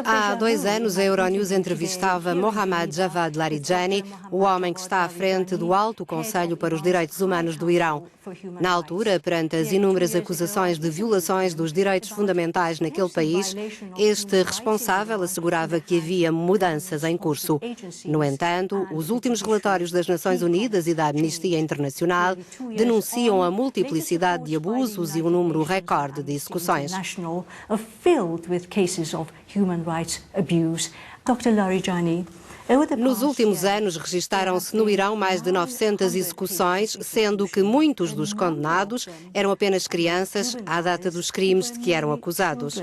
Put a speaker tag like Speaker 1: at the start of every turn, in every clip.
Speaker 1: Há 2 anos, a Euronews entrevistava Mohammad Javad Larijani, o homem que está à frente do Alto Conselho para os Direitos Humanos do Irão. Na altura, perante as inúmeras acusações de violações dos direitos fundamentais naquele país, este responsável assegurava que havia mudanças em curso. No entanto, os últimos relatórios das Nações Unidas e da Amnistia Internacional denunciam a multiplicidade de abusos e o número recorde de execuções. Nos últimos anos, registaram-se no Irão mais de 900 execuções, sendo que muitos dos condenados eram apenas crianças à data dos crimes de que eram acusados.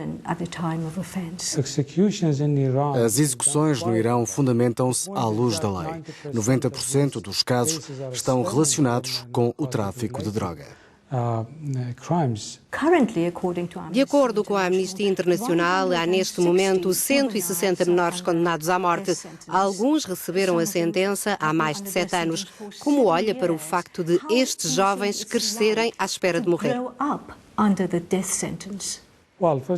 Speaker 2: As execuções no Irão fundamentam-se à luz da lei. 90% dos casos estão relacionados com o tráfico de droga.
Speaker 1: De acordo com a Amnistia Internacional, há neste momento 160 menores condenados à morte. Alguns receberam a sentença há mais de 7 anos. Como olha para o facto de estes jovens crescerem à espera de morrer?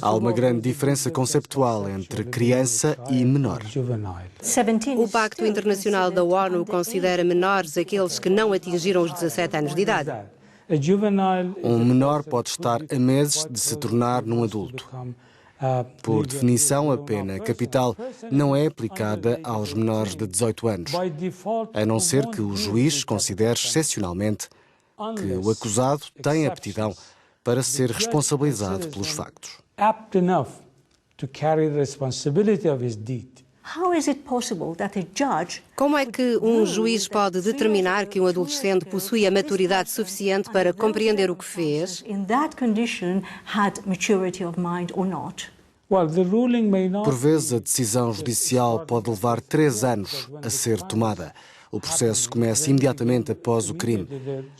Speaker 2: Há uma grande diferença conceptual entre criança e menor.
Speaker 1: O Pacto Internacional da ONU considera menores aqueles que não atingiram os 17 anos de idade.
Speaker 2: Um menor pode estar a meses de se tornar num adulto. Por definição, a pena capital não é aplicada aos menores de 18 anos, a não ser que o juiz considere excepcionalmente que o acusado tem aptidão para ser responsabilizado pelos factos.
Speaker 1: Como é que um juiz pode determinar que um adolescente possui a maturidade suficiente para compreender o que fez?
Speaker 2: Por vezes, a decisão judicial pode levar 3 anos a ser tomada. O processo começa imediatamente após o crime,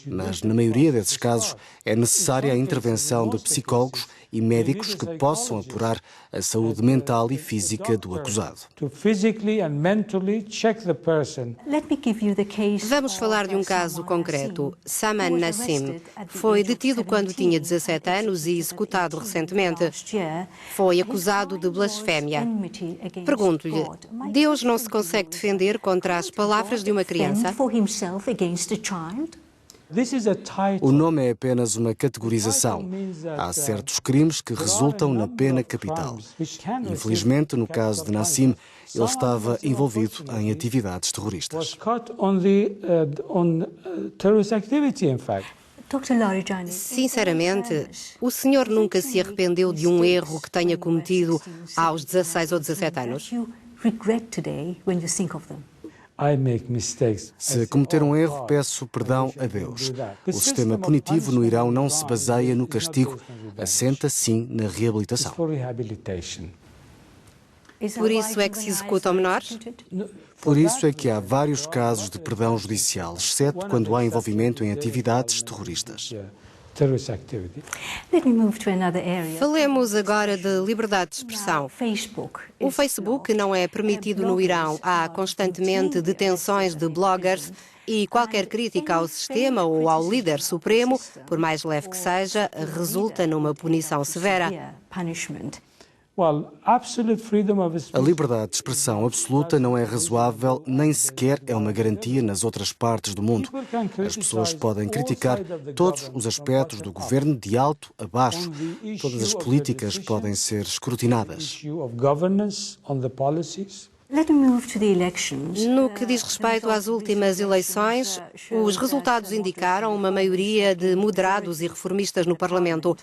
Speaker 2: mas na maioria desses casos é necessária a intervenção de psicólogos e médicos que possam apurar a saúde mental e física do acusado.
Speaker 1: Vamos falar de um caso concreto. Saman Nassim foi detido quando tinha 17 anos e executado recentemente. Foi acusado de blasfémia. Pergunto-lhe, Deus não se consegue defender contra as palavras de uma criança?
Speaker 2: O nome é apenas uma categorização. Há certos crimes que resultam na pena capital. Infelizmente, no caso de Nassim, ele estava envolvido em atividades terroristas.
Speaker 1: Sinceramente, o senhor nunca se arrependeu de um erro que tenha cometido aos 16 ou 17 anos?
Speaker 2: Se cometer um erro, peço perdão a Deus. O sistema punitivo no Irão não se baseia no castigo, assenta sim na reabilitação.
Speaker 1: Por isso é que se executam menores?
Speaker 2: Por isso é que há vários casos de perdão judicial, exceto quando há envolvimento em atividades terroristas.
Speaker 1: Falemos agora de liberdade de expressão. O Facebook não é permitido no Irão. Há constantemente detenções de bloggers e qualquer crítica ao sistema ou ao líder supremo, por mais leve que seja, resulta numa punição severa.
Speaker 2: A liberdade de expressão absoluta não é razoável, nem sequer é uma garantia nas outras partes do mundo. As pessoas podem criticar todos os aspectos do governo de alto a baixo. Todas as políticas podem ser escrutinadas.
Speaker 1: No que diz respeito às últimas eleições, os resultados indicaram uma maioria de moderados e reformistas no Parlamento.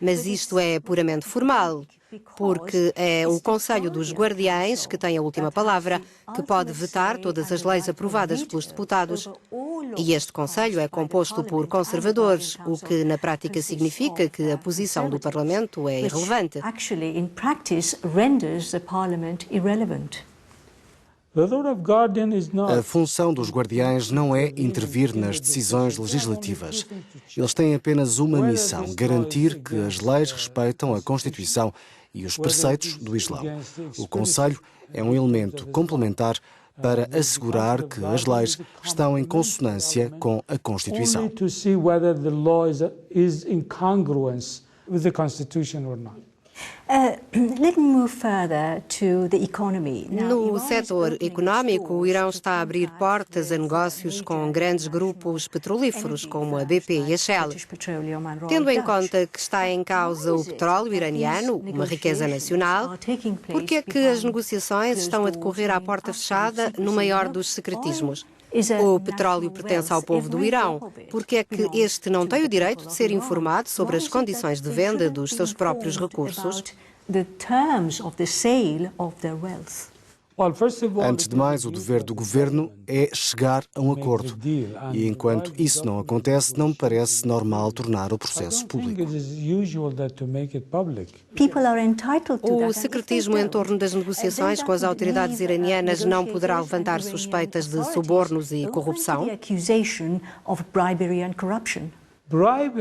Speaker 1: Mas isto é puramente formal, porque é o Conselho dos Guardiães que tem a última palavra, que pode vetar todas as leis aprovadas pelos deputados. E este Conselho é composto por conservadores, o que na prática significa que a posição do Parlamento é irrelevante.
Speaker 2: A função dos guardiães não é intervir nas decisões legislativas. Eles têm apenas uma missão: garantir que as leis respeitam a Constituição e os preceitos do Islão. O Conselho é um elemento complementar para assegurar que as leis estão em consonância com a Constituição.
Speaker 1: No setor económico, o Irão está a abrir portas a negócios com grandes grupos petrolíferos, como a BP e a Shell. Tendo em conta que está em causa o petróleo iraniano, uma riqueza nacional, por que é que as negociações estão a decorrer à porta fechada no maior dos secretismos? O petróleo pertence ao povo do Irão. Por que é que este não tem o direito de ser informado sobre as condições de venda dos seus próprios recursos?
Speaker 2: Antes de mais, o dever do governo é chegar a um acordo. E enquanto isso não acontece, não me parece normal tornar o processo público.
Speaker 1: O secretismo em torno das negociações com as autoridades iranianas não poderá levantar suspeitas de subornos e corrupção?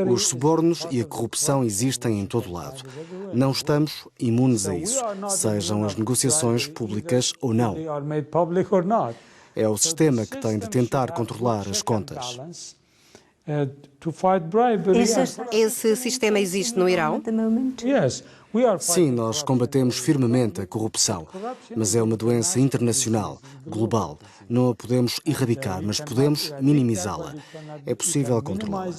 Speaker 2: Os subornos e a corrupção existem em todo lado. Não estamos imunes a isso, sejam as negociações públicas ou não. É o sistema que tem de tentar controlar as contas.
Speaker 1: Esse sistema existe no Irão?
Speaker 2: Sim, nós combatemos firmemente a corrupção, mas é uma doença internacional, global. Não a podemos erradicar, mas podemos minimizá-la. É possível controlá-la.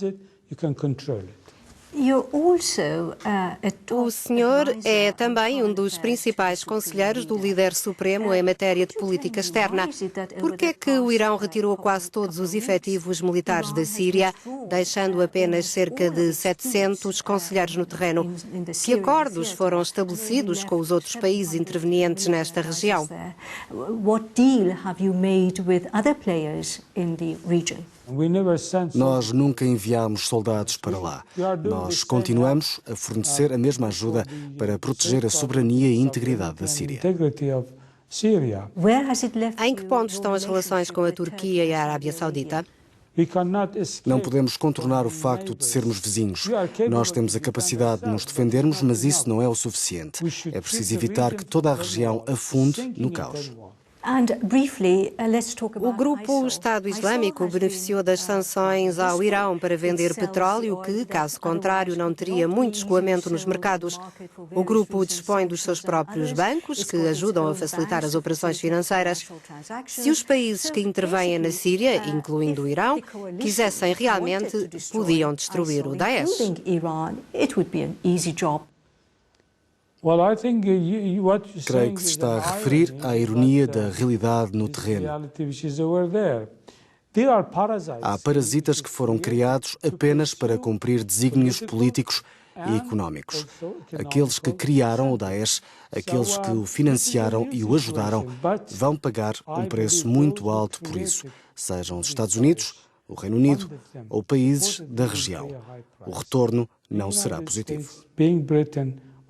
Speaker 1: O senhor é também um dos principais conselheiros do líder supremo em matéria de política externa. Por que é que o Irão retirou quase todos os efetivos militares da Síria, deixando apenas cerca de 700 conselheiros no terreno? Que acordos foram estabelecidos com os outros países intervenientes nesta região?
Speaker 2: Nós nunca enviámos soldados para lá. Nós continuamos a fornecer a mesma ajuda para proteger a soberania e integridade da Síria.
Speaker 1: Em que ponto estão as relações com a Turquia e a Arábia Saudita?
Speaker 2: Não podemos contornar o facto de sermos vizinhos. Nós temos a capacidade de nos defendermos, mas isso não é o suficiente. É preciso evitar que toda a região afunde no caos.
Speaker 1: O grupo Estado Islâmico beneficiou das sanções ao Irão para vender petróleo que, caso contrário, não teria muito escoamento nos mercados. O grupo dispõe dos seus próprios bancos, que ajudam a facilitar as operações financeiras. Se os países que intervêm na Síria, incluindo o Irão, quisessem realmente, podiam destruir o Daesh.
Speaker 2: Creio que se está a referir à ironia da realidade no terreno. Há parasitas que foram criados apenas para cumprir desígnios políticos e económicos. Aqueles que criaram o Daesh, aqueles que o financiaram e o ajudaram, vão pagar um preço muito alto por isso, sejam os Estados Unidos, o Reino Unido ou países da região. O retorno não será positivo.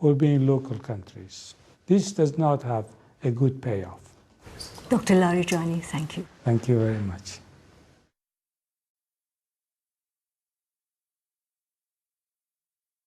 Speaker 3: Or being local countries. This does not have a good payoff.
Speaker 4: Dr. Larijani, thank you.
Speaker 3: Thank you very much.